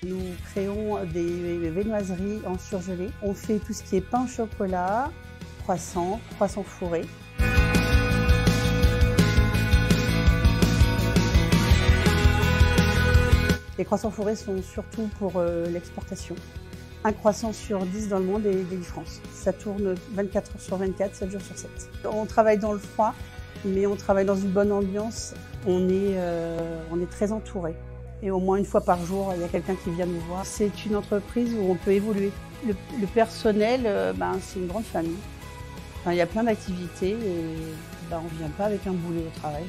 Nous créons des viennoiseries en surgelé. On fait tout ce qui est pain au chocolat, croissants fourrés. Les croissants fourrés sont surtout pour l'exportation. Un croissant sur 10 dans le monde est France. Ça tourne 24 heures sur 24, 7 jours sur 7. On travaille dans le froid, mais on travaille dans une bonne ambiance. On est très entouré. Et au moins une fois par jour, il y a quelqu'un qui vient nous voir. C'est une entreprise où on peut évoluer. Le personnel, c'est une grande famille. Enfin, il y a plein d'activités et on ne vient pas avec un boulet au travail.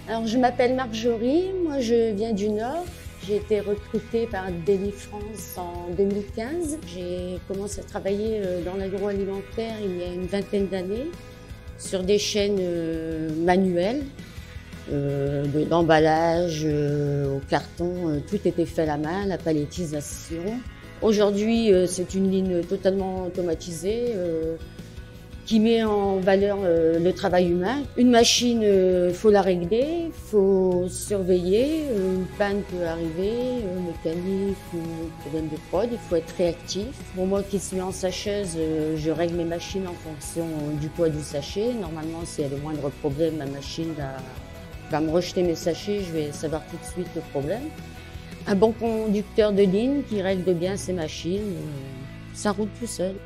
Alors, je m'appelle Marjorie, moi je viens du Nord. J'ai été recrutée par Deli-France en 2015. J'ai commencé à travailler dans l'agroalimentaire il y a une vingtaine d'années sur des chaînes manuelles, de l'emballage au carton, tout était fait à la main, la palettisation. Aujourd'hui, c'est une ligne totalement automatisée qui met en valeur le travail humain. Une machine, faut la régler, faut surveiller, une panne peut arriver, mécanique ou problème de prod, il faut être réactif. Pour moi qui suis en sacheuse, je règle mes machines en fonction du poids du sachet. Normalement, s'il y a le moindre problème, ma machine va me rejeter mes sachets, je vais savoir tout de suite le problème. Un bon conducteur de ligne qui règle bien ses machines, ça roule tout seul.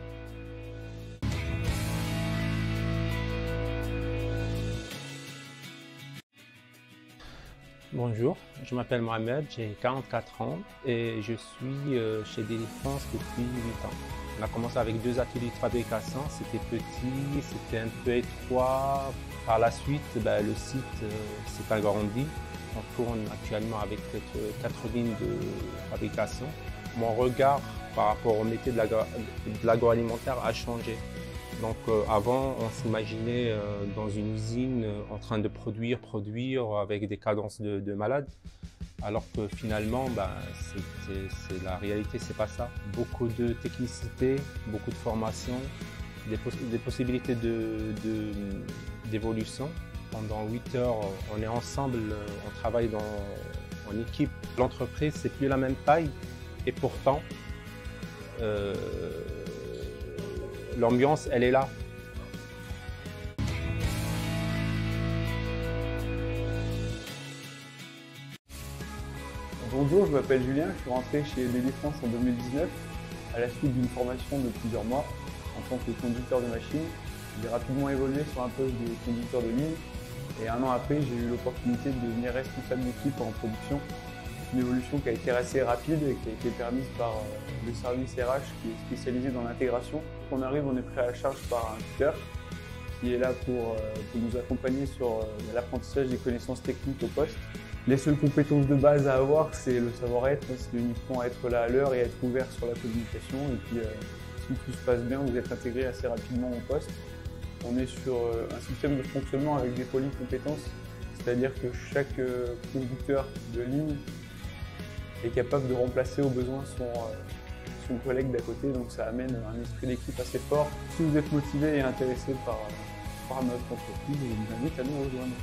Bonjour, je m'appelle Mohamed, j'ai 44 ans et je suis chez Deli-France depuis 8 ans. On a commencé avec 2 ateliers de fabrication, c'était petit, c'était un peu étroit. Par la suite, le site s'est agrandi. On tourne actuellement avec peut-être 4 lignes de fabrication. Mon regard par rapport au métier de l'agroalimentaire a changé. Donc avant, on s'imaginait dans une usine en train de produire avec des cadences de malade, alors que finalement, la réalité, c'est pas ça. Beaucoup de technicité, beaucoup de formation, des possibilités d'évolution. Pendant 8 heures, on est ensemble, on travaille en équipe. L'entreprise, c'est plus la même taille et pourtant, l'ambiance, elle est là. Bonjour, je m'appelle Julien, je suis rentré chez Deli-France en 2019 à la suite d'une formation de plusieurs mois en tant que conducteur de machine. J'ai rapidement évolué sur un poste de conducteur de ligne et un an après, j'ai eu l'opportunité de devenir responsable d'équipe en production. Une évolution qui a été assez rapide et qui a été permise par le service RH qui est spécialisé dans l'intégration. Quand on arrive, on est pris à la charge par un tuteur qui est là pour nous accompagner sur l'apprentissage des connaissances techniques au poste. Les seules compétences de base à avoir, c'est le savoir-être, c'est uniquement être là à l'heure et être ouvert sur la communication. Et puis, si tout se passe bien, vous êtes intégré assez rapidement au poste. On est sur un système de fonctionnement avec des polycompétences, c'est-à-dire que chaque conducteur de ligne est capable de remplacer au besoin son collègue d'à côté, donc ça amène un esprit d'équipe assez fort. Si vous êtes motivé et intéressé par notre entreprise, je vous invite à nous rejoindre.